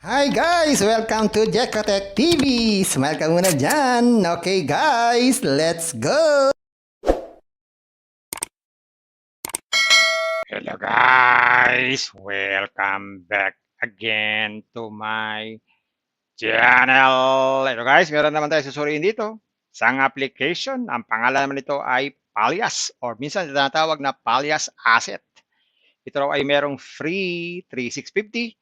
Hi guys! Welcome to Jekotech TV! Smile ka muna dyan! Okay guys, let's go! Hello guys! Welcome back again to my channel. Hello guys, meron naman tayo susuriin dito. Isang application, ang pangalan naman nito ay Palias or minsan tinatawag na Palias Asset. Ito raw ay merong free 3650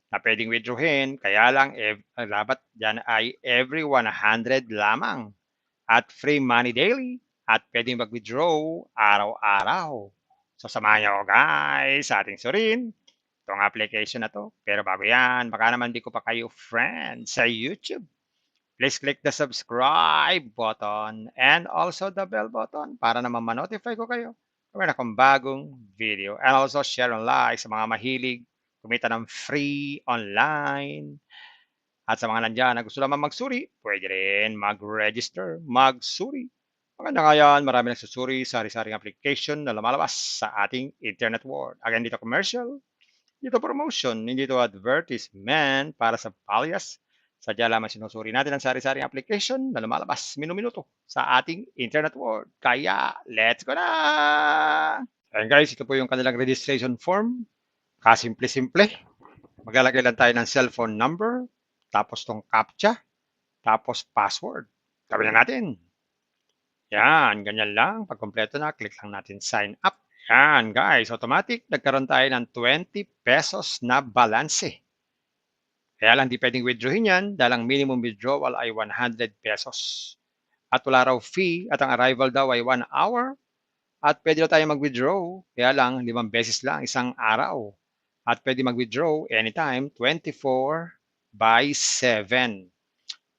na pwedeng withdrawin, kaya lang dapat dyan ay every 100 lamang at free money daily at pwedeng mag-withdraw araw-araw. So samahan niyo ako guys sa ating surin itong application na to. Pero bago yan, baka naman di ko pa kayo friend sa YouTube. Please click the subscribe button and also the bell button para naman ma-notify ko kayo kung meron akong bagong video. And also share and like sa mga mahilig kumita ng free online. At sa mga nandiyan na gusto naman magsuri, pwede rin mag-register, magsuri. Maganda nga yan, marami nagsusuri sa sari-saring application na lumalabas sa ating internet world. Again, dito commercial, dito promotion, hindi dito advertisement para sa Palias. Sadya lamang sinusuri natin ang sari-saring application na lumalabas minuminuto sa ating internet world. Kaya, let's go na! Ayan guys, ito po yung kanilang registration form. Kasimple-simple. Maglalagay lang tayo ng cellphone number, tapos tong CAPTCHA, tapos password. Gawin na natin. Yan, ganyan lang. Pag kompleto na, click lang natin sign up. Yan, guys, automatic. Nagkaroon tayo ng 20 pesos na balanse. Kaya lang di pwedeng withdrawin yan dahil ang minimum withdrawal ay 100 pesos. At wala raw fee at ang arrival daw ay 1 hour. At pwede daw tayo mag-withdraw. Kaya lang, 5 beses lang isang araw. At pwede mag-withdraw anytime, 24/7.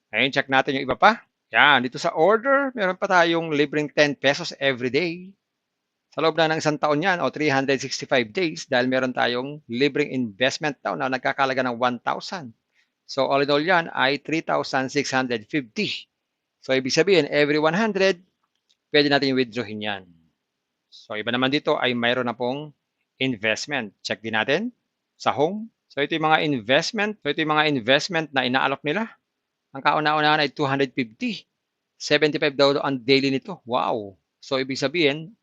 Ngayon, check natin yung iba pa. Yan, dito sa order, meron pa tayong libreng 10 pesos every day. Sa loob na ng isang taon yan o 365 days dahil meron tayong libreng investment daw na nagkakalaga ng 1,000. So all in all yan ay 3,650. So ibig sabihin, every 100, pwede natin withdrawin yan. So iba naman dito ay mayroon na pong investment. Check din natin sa home. So ito yung mga investment. So ito yung mga investment na inaalok nila. Ang kauna-unahan ay 250. 75 daw ang daily nito. Wow! So ibig sabihin,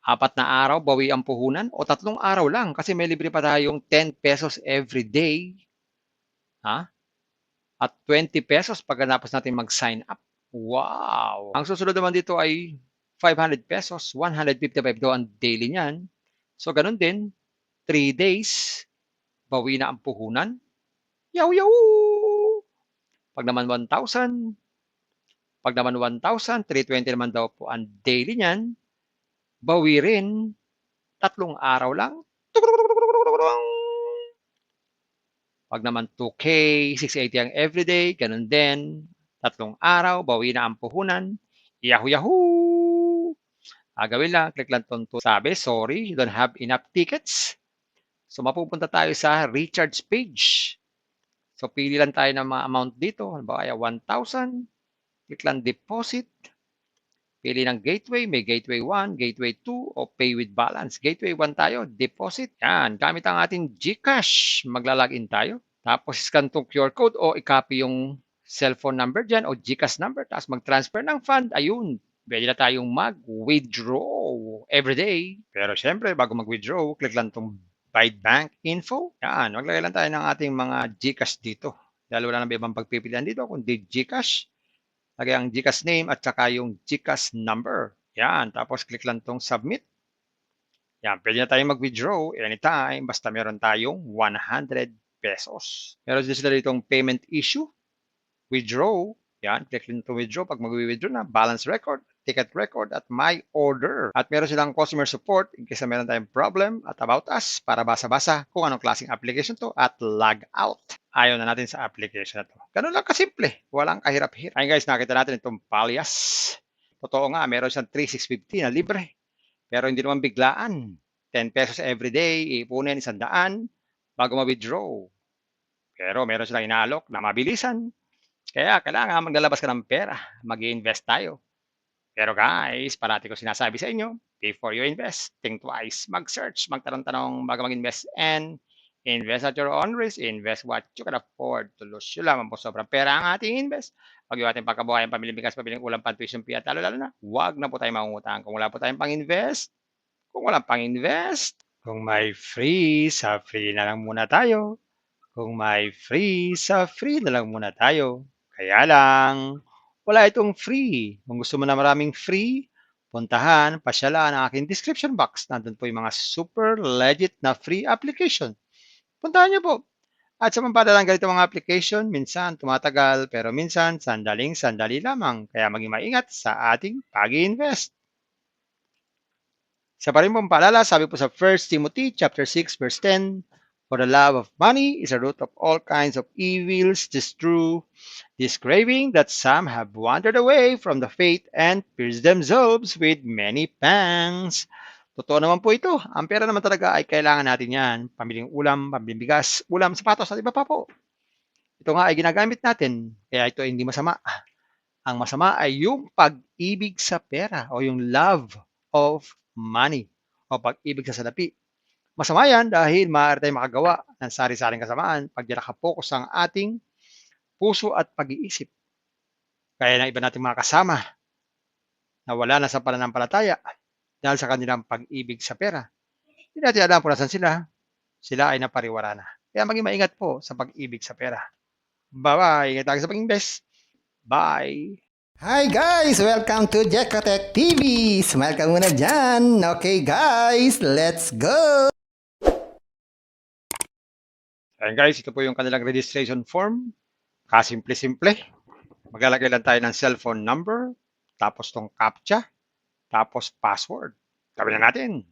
4 na araw bawi ang puhunan o 3 araw lang kasi may libre pa tayong 10 pesos every day. Ha? At 20 pesos pagkatapos natin mag-sign up. Wow! Ang susunod naman dito ay 500 pesos, 155 daw ang daily niyan. So ganun din, 3 days, bawi na ang puhunan. Yaw yaw! Pag naman 1,000, 320 naman daw po ang daily niyan. Bawi rin, 3 araw lang. Pag naman 2K, 680 ang everyday, ganun din. 3 araw, bawi na ang puhunan. Yahoo yahoo! Gagawin lang, click lang itong sabi, sorry, you don't have enough tickets. So mapupunta tayo sa recharge page. So pili lang tayo ng mga amount dito. Halimbawa, 1,000. Click lang deposit. Pili ng gateway, may gateway 1, gateway 2, o pay with balance. Gateway 1 tayo, deposit. Yan, gamit ang ating GCash. Maglalagin tayo. Tapos scan tong QR code o i-copy yung cellphone number dyan o GCash number. Tapos mag-transfer ng fund. Ayun, pwede na tayong mag-withdraw everyday. Pero syempre, bago mag-withdraw, click lang tong Buy Bank Info. Yan, maglagay lang tayo ng ating mga GCash dito. Dahil wala nang ibang pagpipilian dito, kundi GCash. Lagay ang GCash name at saka yung GCash number. Yan, tapos click lang tong submit. Yan, pwede na tayong mag-withdraw anytime basta meron tayong 100 pesos. Meron din sila ditong payment issue, withdraw. Yan, click lang itong withdraw. Pag mag-withdraw na, balance record, ticket record, at my order. At meron silang customer support in case na meron tayong problem at about us para basa-basa kung anong klaseng application to at log out. Ayaw na natin sa application na to. Ganun lang kasimple. Walang kahirap-hirap. Ayun guys, nakita natin itong Palias. Totoo nga, meron siyang 3,650 na libre. Pero hindi naman biglaan. 10 pesos every day, iipunin 100 bago ma-withdraw. Pero meron silang inaalok na mabilisan. Kaya kailangan maglalabas ka ng pera. Mag-i-invest tayo. Pero guys, parati ko sinasabi sa inyo, before you invest, think twice. Mag-search, magtanong-tanong bago mag-invest, and Invest at your own risk. Invest what you can afford to lose. Yun lamang po, sobrang pera ang ating invest. Huwag yung ating pagkabuhayan, pamiling bigas, pamiling ulam, pan-tuition fee, at lalo na, huwag na po tayo mangungutang. Kung wala po tayong pang-invest, kung walang pang-invest, kung may free, sa free na lang muna tayo. Kung may free, sa free na lang muna tayo. Kaya lang, wala itong free. Kung gusto mo na maraming free, puntahan, pasyalan ang aking description box. Nandun po yung mga super legit na free application. Puntahan niyo po. At sa pampadalang ganito mga application, minsan tumatagal, pero minsan sandaling-sandali lamang. Kaya maging maingat sa ating pag-invest. Sa pa rin pong paalala, sabi po sa 1 Timothy chapter 6 verse 10, "For the love of money is a root of all kinds of evils, this true, this craving that some have wandered away from the faith and pierced themselves with many pangs." Totoo naman po ito. Ang pera naman talaga ay kailangan natin yan. Pamiling ulam, pamiling bigas, ulam, sapatos, at iba pa po. Ito nga ay ginagamit natin. Kaya ito ay hindi masama. Ang masama ay yung pag-ibig sa pera o yung love of money o pag-ibig sa salapi. Masama yan dahil maaari tayong makagawa ng sari-saring kasamaan pag di nakapokus ang ating puso at pag-iisip. Kaya ng iba nating mga kasama na wala na sa pananampalataya dahil sa kanilang pag-ibig sa pera. Hindi natin alam kung nasan sila. Sila ay napariwara na. Kaya maging maingat po sa pag-ibig sa pera. Bye-bye. Ingat tayo sa pag-invest. Bye. Hi guys! Welcome to Jekotech TV! Smile ka muna dyan! Okay guys, let's go! Ayan guys, ito po yung kanilang registration form. Kasimple-simple. Maglalagay lang tayo ng cellphone number, tapos tong CAPTCHA, tapos password. Gawin na natin.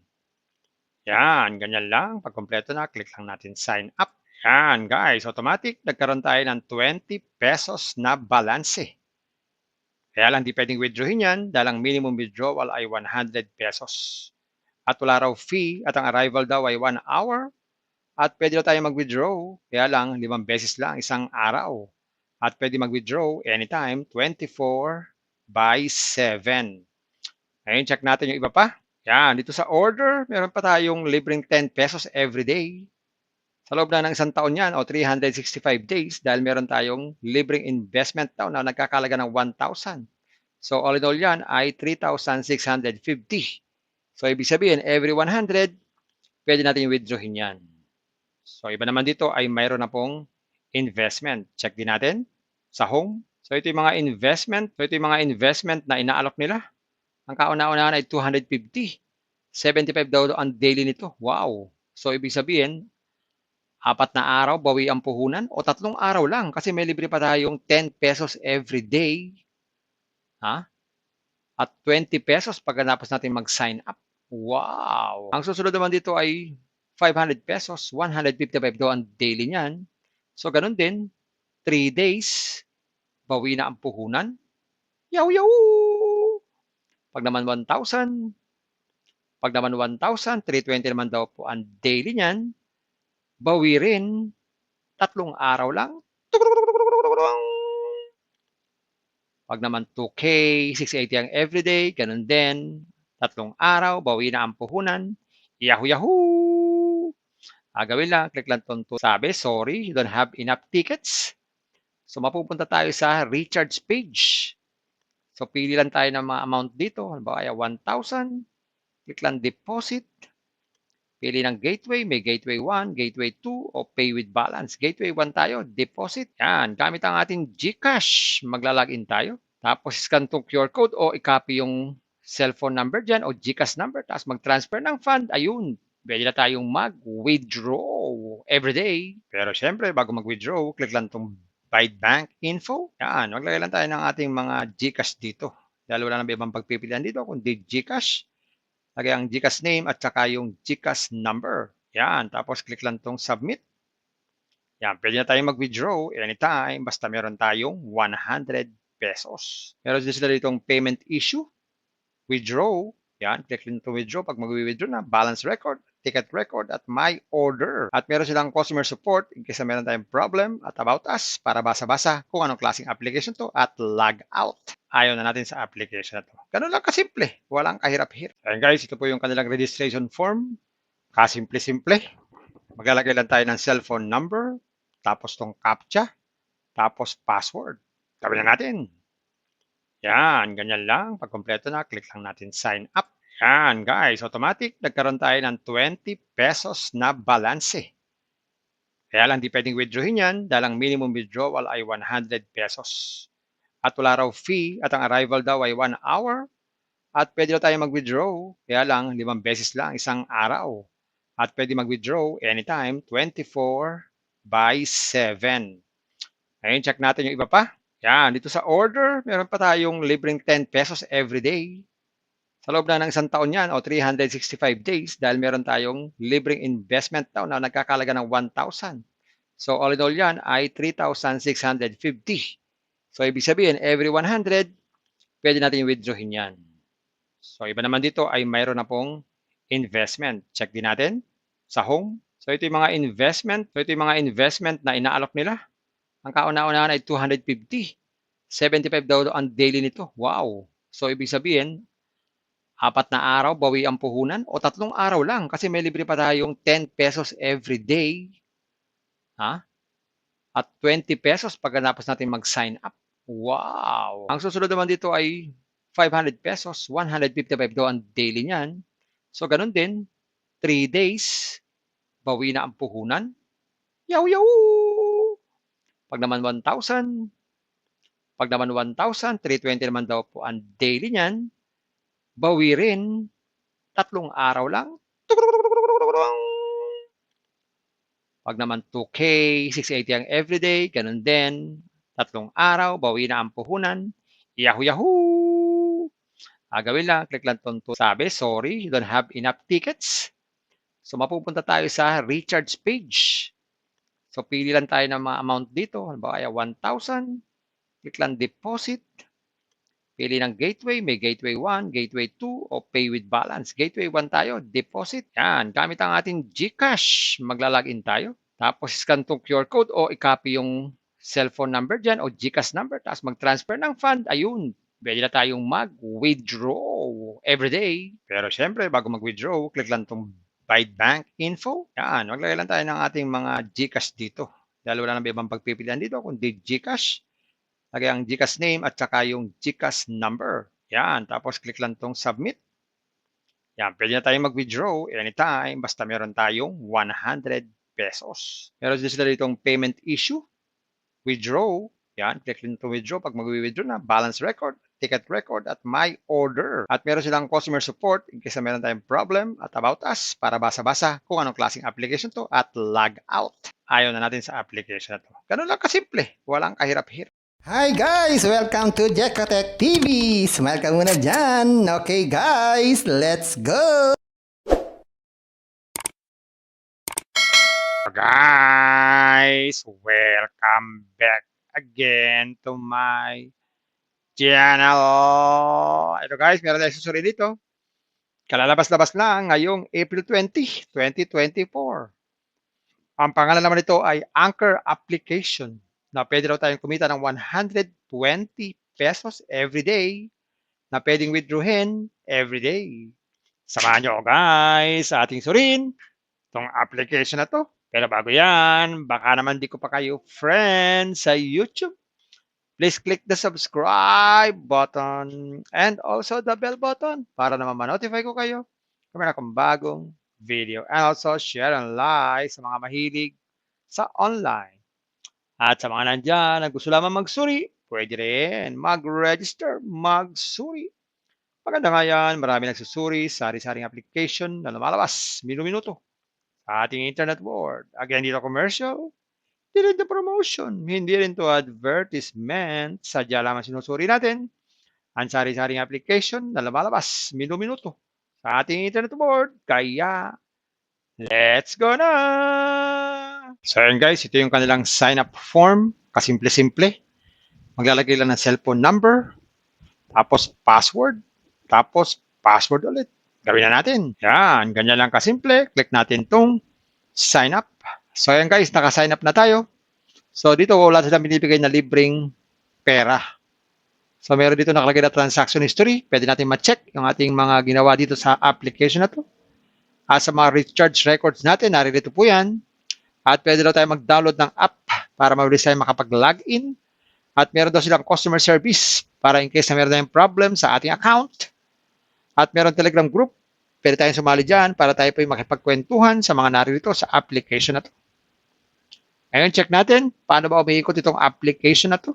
Yan, ganyan lang. Pag kompleto na, click lang natin sign up. Yan guys, automatic. Nagkaroon tayo ng 20 pesos na balance. Kaya lang di pwedeng withdrawin yan dahil ang minimum withdrawal ay 100 pesos. At wala raw fee at ang arrival daw ay 1 hour. At pwede daw tayo mag-withdraw. Kaya lang 5 beses lang isang araw. At pwede mag-withdraw anytime 24/7. Ngayon check natin yung iba pa. Yan, dito sa order, meron pa tayong libreng 10 pesos every day. Sa loob na ng isang taon yan o 365 days dahil meron tayong libreng investment daw na nagkakalaga ng 1,000. So all in all yan ay 3,650. So ibig sabihin, every 100, pwede natin withdrawin yan. So iba naman dito ay mayroon na pong investment. Check din natin sa home. So ito yung mga investment. So ito yung mga investment na inaalok nila. Ang kauna-unahan ay 250. 75 daw ang daily nito. Wow! So ibig sabihin, 4 na araw bawi ang puhunan o 3 araw lang kasi may libre pa tayong 10 pesos every day. Ha? At 20 pesos pagkatapos natin mag-sign up. Wow! Ang susunod naman dito ay 500 pesos. 155 daw ang daily niyan. So ganun din, 3 days, bawi na ang puhunan. Yaw, yaw! Pag naman 1,000, 320 naman daw po ang daily niyan. Bawi rin, 3 araw lang. Pag naman 2K, 680 ang everyday, ganun din. 3 araw, bawi na ang puhunan. Yahoo, yahoo! Gawin lang, click lang itong sabi, sorry, you don't have enough tickets. So mapupunta tayo sa recharge page. So pili lang tayo ng mga amount dito. Halimbawa ay 1,000. Click lang deposit. Pili ng gateway. May gateway 1, gateway 2, o pay with balance. Gateway 1 tayo. Deposit. Yan. Gamit ang ating GCash. Maglalagin tayo. Tapos scan itong QR code o i-copy yung cellphone number dyan o GCash number. Tapos mag-transfer ng fund. Ayun. Pwede na tayong mag-withdraw everyday. Pero syempre, bago mag-withdraw, click lang itong Byte Bank Info. Yan, maglagay lang tayo ng ating mga GCash dito. Dahil wala nang ibang pagpipilian dito, kundi GCash. Lagay ang GCash name at saka yung GCash number. Yan, tapos click lang itong Submit. Yan, pwede na tayong mag-withdraw anytime basta meron tayong 100 pesos. Meron din sila ditong payment issue, withdraw. Yan, click lang itong withdraw. Pag mag-withdraw na, balance record, ticket record, at my order. At meron silang customer support in case na meron tayong problem at about us para basa-basa kung anong klaseng application to at log out. Ayaw na natin sa application na to. Ganun lang kasimple. Walang kahirap-hirap. Ayan guys, ito po yung kanilang registration form. Kasimple-simple. Maglalagay lang tayo ng cellphone number, tapos tong CAPTCHA, tapos password. Gawin na natin. Yan, ganyan lang. Pag kompleto na, click lang natin sign up. Yan, guys, automatic. Nagkaroon tayo ng 20 pesos na balanse. Kaya lang, di pwedeng withdrawin yan dahil ang minimum withdrawal ay 100 pesos. At wala raw fee at ang arrival daw ay 1 hour. At pwede daw tayo mag-withdraw. Kaya lang, 5 beses lang, isang araw. At pwede mag-withdraw anytime, 24/7. Ngayon, check natin yung iba pa. Yan, dito sa order, meron pa tayong libreng 10 pesos every day. Sa loob na ng isang taon yan o 365 days dahil meron tayong libreng investment daw na nagkakalaga ng 1,000. So all in all yan ay 3,650. So ibig sabihin, every 100, pwede natin withdrawin yan. So iba naman dito ay mayroon na pong investment. Check din natin sa home. So ito yung mga investment. So ito yung mga investment na inaalok nila. Ang kauna-unahan ay 250. 75 daw ang daily nito. Wow! So, ibig sabihin, 4 na araw, bawi ang puhunan o 3 araw lang kasi may libre pa tayong 10 pesos every day. Ha? At 20 pesos pagkatapos natin mag-sign up. Wow! Ang susunod naman dito ay 500 pesos. 155 daw ang daily niyan. So, ganun din. 3 days, bawi na ang puhunan. Yaw, yaw! Pag naman 1,000, 320 naman daw po ang daily niyan, bawi rin, 3 araw lang. Pag naman 2K, 680 ang everyday, ganun din. 3 araw, bawi na ang puhunan. Yahoo, yahoo! Gagawin lang, click lang itong sabi, sorry, you don't have enough tickets. So, mapupunta tayo sa recharge page. So, pili lang tayo ng mga amount dito. Halimbawa, 1,000. Click lang deposit. Pili ng gateway. May gateway 1, gateway 2, o pay with balance. Gateway 1 tayo. Deposit. Yan. Gamit ang ating GCash. Maglalagin tayo. Tapos, scan itong QR code o i-copy yung cellphone number dyan o GCash number. Tapos, mag-transfer ng fund. Ayun. Pwede na tayong mag-withdraw everyday. Pero, syempre, bago mag-withdraw, click lang itong Buy Bank Info. Yan. Maglagay lang tayo ng ating mga GCash dito. Dahil wala nang ibang pagpipilian dito, kundi GCash. Lagay ang GCash name at saka yung GCash number. Yan. Tapos click lang tong submit. Yan. Pwede na tayong mag-withdraw anytime basta meron tayong 100 pesos. Meron din sila ditong payment issue. Withdraw. Yan. Click lang itong withdraw. Pag mag-withdraw na, balance record, ticket record, at my order. At meron silang customer support in case na meron tayong problem at about us para basa-basa kung anong klaseng application to at log out. Ayaw na natin sa application na to. Ganun lang kasimple. Walang kahirap-hirap. Hi guys! Welcome to Jekotech TV! Smile ka muna dyan! Okay guys, let's go! Guys, welcome back again to my channel. Ito guys, meron tayong susuri dito. Kalalabas-labas lang ngayong April 20, 2024. Ang pangalan naman nito ay Anchor Application na pwede raw tayong kumita ng 120 pesos every day na pwedeng withdrawin every day. Samahan nyo guys sa ating surin itong application na to. Pero bago yan, baka naman di ko pa kayo friends sa YouTube. Please click the subscribe button and also the bell button para naman ma-notify ko kayo kung meron akong bagong video. And also share and like sa mga mahilig sa online. At sa mga nandyan na gusto lamang magsuri, pwede rin mag-register, magsuri. Maganda nga yan, marami nagsusuri sa sari-saring application na lumalabas minuto-minuto sa ating internet world. Again, dito commercial, hindi rin to promotion, hindi rin to advertisement. Sadya lamang sinusuri natin ang sari-saring application na lumalabas minuto-minuto sa ating internet world. Kaya, let's go na! So yun guys, ito yung kanilang sign-up form. Kasimple-simple. Maglalagay lang ng cellphone number, tapos password ulit. Gawin na natin. Yan, ganyan lang kasimple. Click natin tong sign up. So yan guys, naka-sign up na tayo. So dito wala silang binibigay na libreng pera. So meron dito nakalagay na transaction history. Pwede natin ma-check yung ating mga ginawa dito sa application na to. At sa mga recharge records natin, naririto po yan. At pwede daw tayo mag-download ng app para mabilis tayo makapag-login. At meron daw silang customer service para in case na meron tayong problem sa ating account. At meron Telegram group. Pwede tayong sumali dyan para tayo po yung makipagkwentuhan sa mga naririto sa application na to. Ngayon, check natin paano ba umiikot itong application na to.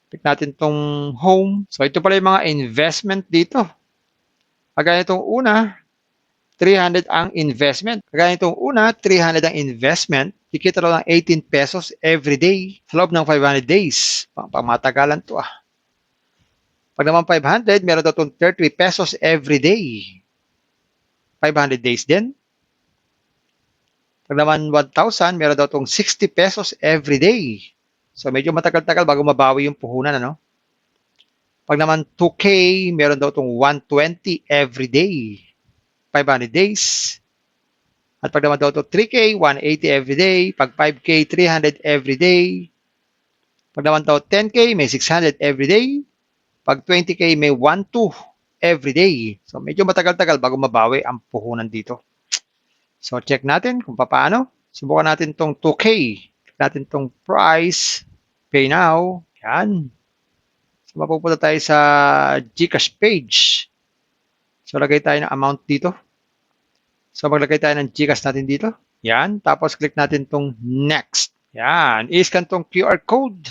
Click natin itong home. So, ito pala yung mga investment dito. Kagaya itong una, 300 ang investment. Kagaya itong una, 300 ang investment. Kikita raw ng 18 pesos every day sa loob ng 500 days. Pamatagalan to ah. Pag naman 500, meron daw itong 30 pesos every day. 500 days din. Pag naman 1,000, meron daw itong 60 pesos every day. So, medyo matagal-tagal bago mabawi yung puhunan, ano? Pag naman 2K, meron daw itong 120 every day. 500 days. At pag naman daw ito 3K, 180 every day. Pag 5K, 300 every day. Pag naman daw 10K, may 600 every day. Pag 20K, may 1,2 every day. So, medyo matagal-tagal bago mabawi ang puhunan dito. So, check natin kung paano. Subukan natin itong 2K. Check natin itong price. Pay now. Yan. So, mapupunta tayo sa GCash page. So, lagay tayo ng amount dito. So, maglagay tayo ng GCash natin dito. Yan. Tapos, click natin itong next. Yan. I-scan itong QR code.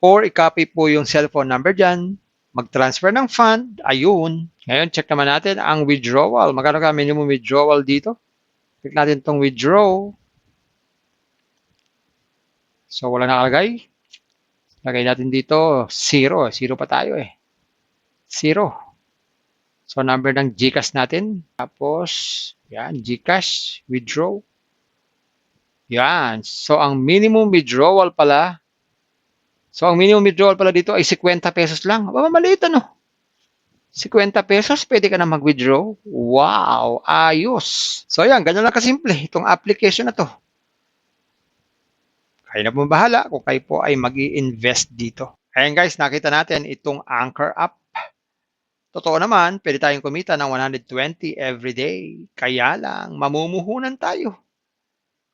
Or, i-copy po yung cellphone number dyan. Mag-transfer ng fund. Ayun. Ngayon, check naman natin ang withdrawal. Magkano ka minimum withdrawal dito? Click natin itong withdraw. So, wala nakalagay. Lagay natin dito, 0. 0 pa tayo eh. 0. So, number ng GCash natin. Tapos, yan, GCash, withdraw. Yan. So, ang minimum withdrawal pala, dito ay 50 pesos lang. Aba, maliit ano? 50 pesos, pwede ka na mag-withdraw. Wow, ayos. So, yan, ganyan lang kasimple itong application na to. Kayo na po bahala kung kayo po ay mag-i-invest dito. Ayan guys, nakita natin itong Anchor app. Totoo naman, pwede tayong kumita ng 120 every day. Kaya lang, mamumuhunan tayo.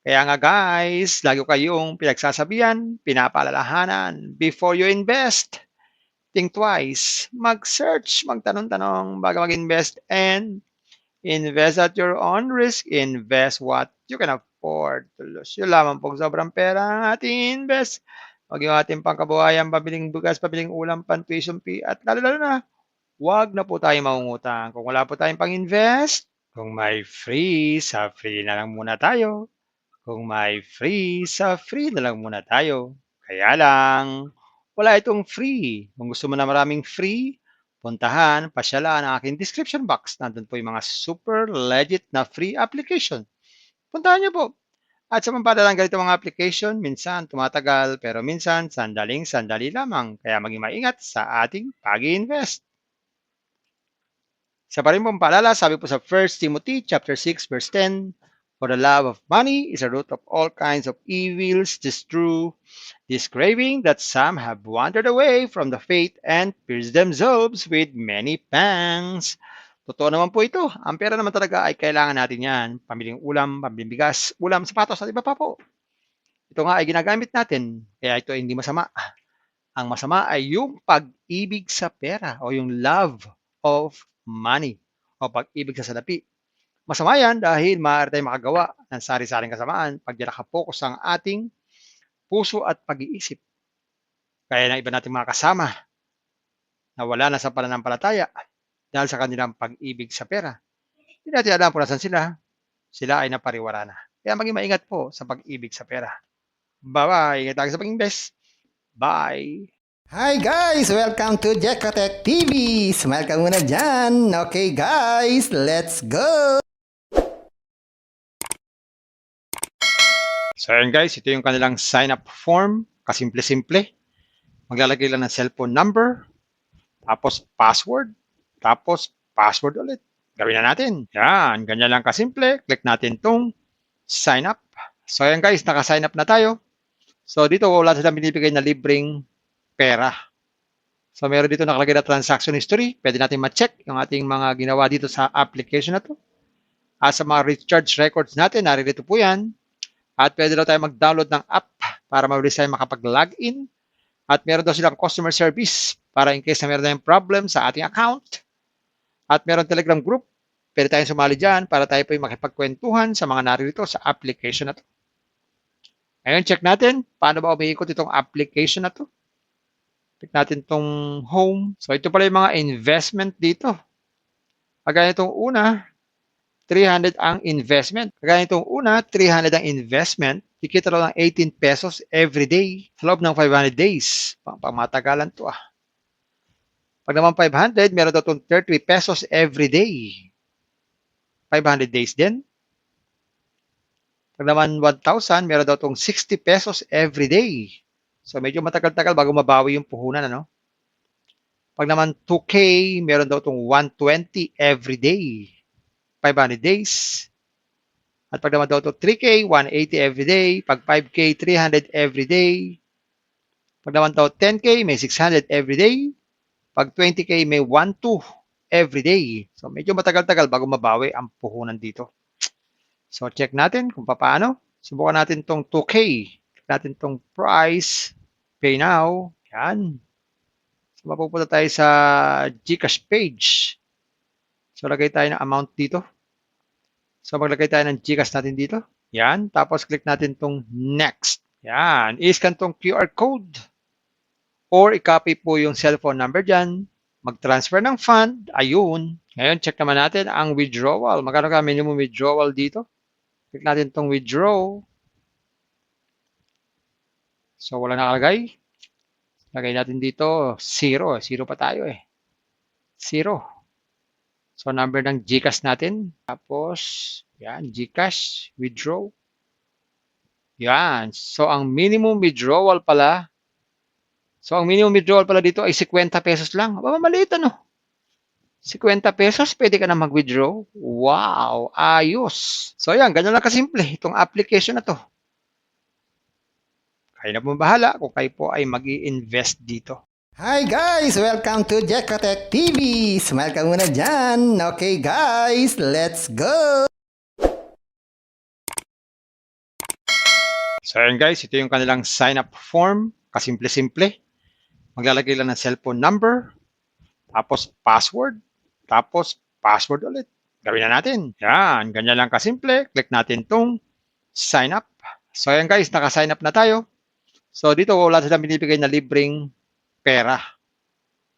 Kaya nga guys, lagi kayong pinagsasabihan, pinapaalalahanan, before you invest, think twice, mag-search, magtanong-tanong bago mag-invest, and invest at your own risk. Invest what you can afford to lose. Yun lamang pong sobrang pera ang ating invest. Huwag yung ating pangkabuhayan, pabiling bugas, pabiling ulam, pan-tuition fee, at lalo-lalo na, huwag na po tayo mangungutang. Kung wala po tayong pang-invest, kung may free, sa free na lang muna tayo. Kung may free, sa free na lang muna tayo. Kaya lang, wala itong free. Kung gusto mo na maraming free, puntahan, pasyalan ang aking description box. Nandun po yung mga super legit na free application. Puntahan niyo po. At sa pampadalang ganito mga application, minsan tumatagal, pero minsan sandaling-sandali lamang. Kaya maging maingat sa ating pag-invest. Sa pa rin pong paalala, sabi po sa 1 Timothy chapter 6 verse 10, for the love of money is a root of all kinds of evils. This true, this craving that some have wandered away from the faith and pierced themselves with many pangs. Totoo naman po ito. Ang pera naman talaga ay kailangan natin yan. Pamiling ulam, pamiling bigas, ulam, sapatos, at iba pa po. Ito nga ay ginagamit natin. Kaya ito ay hindi masama. Ang masama ay yung pag-ibig sa pera o yung love of money o pag-ibig sa salapi. Masama yan dahil maaari tayong makagawa ng sari-saring kasamaan pag nakapokus ang ating puso at pag-iisip. Kaya ng iba nating mga kasama na wala na sa pananampalataya dahil sa kanilang pag-ibig sa pera. Hindi natin alam kung nasan sila. Sila ay napariwara na. Kaya maging maingat po sa pag-ibig sa pera. Bye-bye. Ingat tayo sa pag-invest. Bye. Hi guys! Welcome to Jekotech TV! Smile ka muna dyan! Okay guys, let's go! So ayan guys, ito yung kanilang sign-up form. Kasimple-simple. Maglalagay lang ng cellphone number, tapos password, tapos password ulit. Gawin na natin. Yan, ganyan lang kasimple. Click natin tong sign up. So ayan guys, naka-sign up na tayo. So dito wala silang binibigay na libreng pera. So meron dito nakalagay na transaction history. Pwede natin ma-check yung ating mga ginawa dito sa application na to. At sa mga recharge records natin, naririto po yan. At pwede daw tayo mag-download ng app para mabilis tayo makapag-login. At meron daw silang customer service para in case na meron tayong problem sa ating account. At meron Telegram group. Pwede tayong sumali dyan para tayo po yung makipagkwentuhan sa mga naririto sa application na to. Ngayon, check natin paano ba umiikot itong application na to. Check natin itong home. So, ito pala yung mga investment dito. Kagaya itong una, 300 ang investment. Kagaya itong una, 300 ang investment. Kikita raw ng 18 pesos every day sa loob ng 500 days. Pangmatagalan to ah. Pag naman 500, meron daw itong 30 pesos every day. 500 days din. Pag naman 1,000, meron daw itong 60 pesos every day. So medyo matagal-tagal bago mabawi yung puhunan, ano? Pag naman 2K, meron daw itong 120 every day. 500 days. At pag naman daw ito 3K, 180 every day. Pag 5K, 300 every day. Pag naman daw 10K, may 600 every day. Pag 20K, may 1,2 every day. So medyo matagal-tagal bago mabawi ang puhunan dito. So check natin kung paano. Subukan natin itong 2K. Check natin itong price. Pay now. Yan. So mapupunta tayo sa GCash page. So lagay tayo ng amount dito. So maglagay tayo ng GCash natin dito. Yan. Tapos click natin itong next. Yan. I-scan itong QR code. Or i-copy po yung cellphone number dyan. Mag-transfer ng fund. Ayun. Ngayon, check naman natin ang withdrawal. Magkano ka minimum withdrawal dito? Click natin itong withdraw. So, wala nakalagay. Lagay natin dito, 0. 0 pa tayo eh. 0. So, number ng GCash natin. Tapos, yan, GCash, withdraw. Yan. So, ang minimum withdrawal pala, dito ay 50 pesos lang. Aba, maliit ano? 50 pesos, pwede ka na mag-withdraw. Wow, ayos. So, yan, ganyan lang kasimple itong application na to. Kayo na po bahala kung kayo po ay mag-i-invest dito. Hi guys! Welcome to Jekotech TV! Smile ka muna dyan! Okay guys, let's go! So ayan guys, ito yung kanilang sign up form. Kasimple-simple. Maglalagay lang ng cellphone number, tapos password ulit. Gawin na natin. Yan, ganyan lang kasimple. Click natin tong sign up. So ayan guys, naka-sign up na tayo. So dito wala silang binibigay na libreng pera.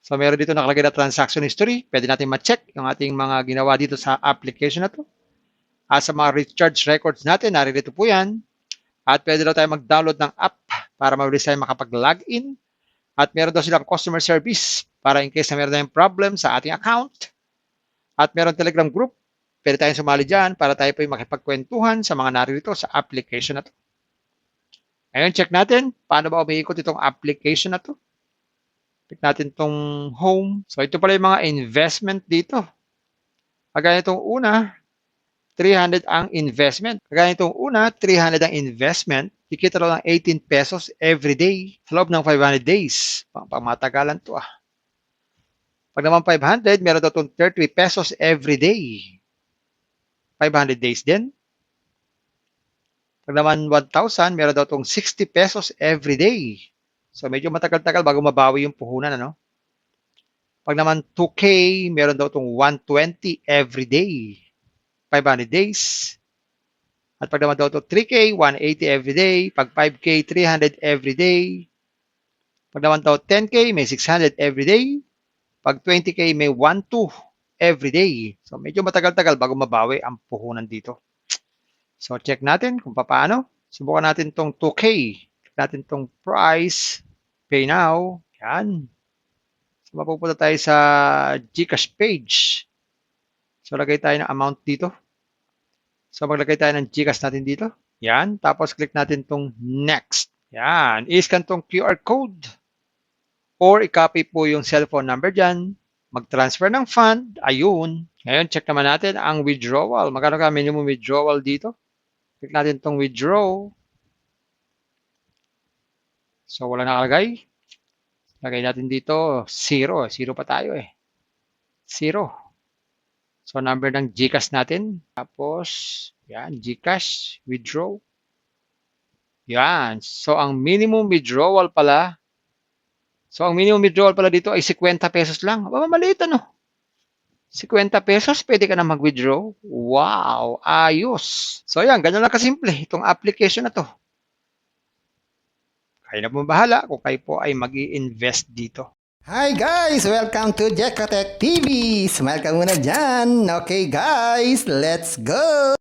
So meron dito nakalagay na transaction history. Pwede natin ma-check yung ating mga ginawa dito sa application na to. At sa mga recharge records natin, naririto po yan. At pwede daw tayo mag-download ng app para mabilis tayo makapag-login. At meron daw silang customer service para in case na meron tayong problem sa ating account. At meron Telegram group. Pwede tayong sumali dyan para tayo po yung makipagkwentuhan sa mga naririto sa application na to. Ngayon, check natin paano ba umiikot itong application na to. Check natin itong home. So, ito pala yung mga investment dito. Kagaya itong una, 300 ang investment. Kagaya itong una, 300 ang investment. Kikita raw ng 18 pesos every day sa loob ng 500 days. Pangmatagalan to ah. Pag naman 500, meron daw itong 30 pesos every day. 500 days din. Pag naman 1,000, meron daw itong 60 pesos every day. So medyo matagal-tagal bago mabawi yung puhunan, ano? Pag naman 2K, meron daw itong 120 every day. 500 days. At pag naman daw ito 3K, 180 every day. Pag 5K, 300 every day. Pag naman daw 10K, may 600 every day. Pag 20K, may 1,2 every day. So medyo matagal-tagal bago mabawi ang puhunan dito. So check natin kung paano. Subukan natin itong 2K. Check natin itong price. Pay now. Yan. So mapupunta tayo sa GCash page. So lagay tayo ng amount dito. So maglagay tayo ng GCash natin dito. Yan. Tapos click natin itong next. Yan. I-scan itong QR code. Or i-copy po yung cellphone number dyan. Mag-transfer ng fund. Ayun. Ngayon, check naman natin ang withdrawal. Magkano ka minimum withdrawal dito? Click natin itong withdraw. So, wala nakalagay. Lagay natin dito, 0. 0 pa tayo eh. 0. So, number ng GCash natin. Tapos, yan, GCash, withdraw. Yan. So, ang minimum withdrawal pala dito ay 50 pesos lang. Aba, maliit ano? 50 pesos, pwede ka na mag-withdraw. Wow, ayos. So, yan, ganyan lang kasimple itong application na to. Kayo na po bahala kung kayo po ay mag-i-invest dito. Hi guys! Welcome to Jekatech TV! Smile ka muna dyan! Okay guys, let's go!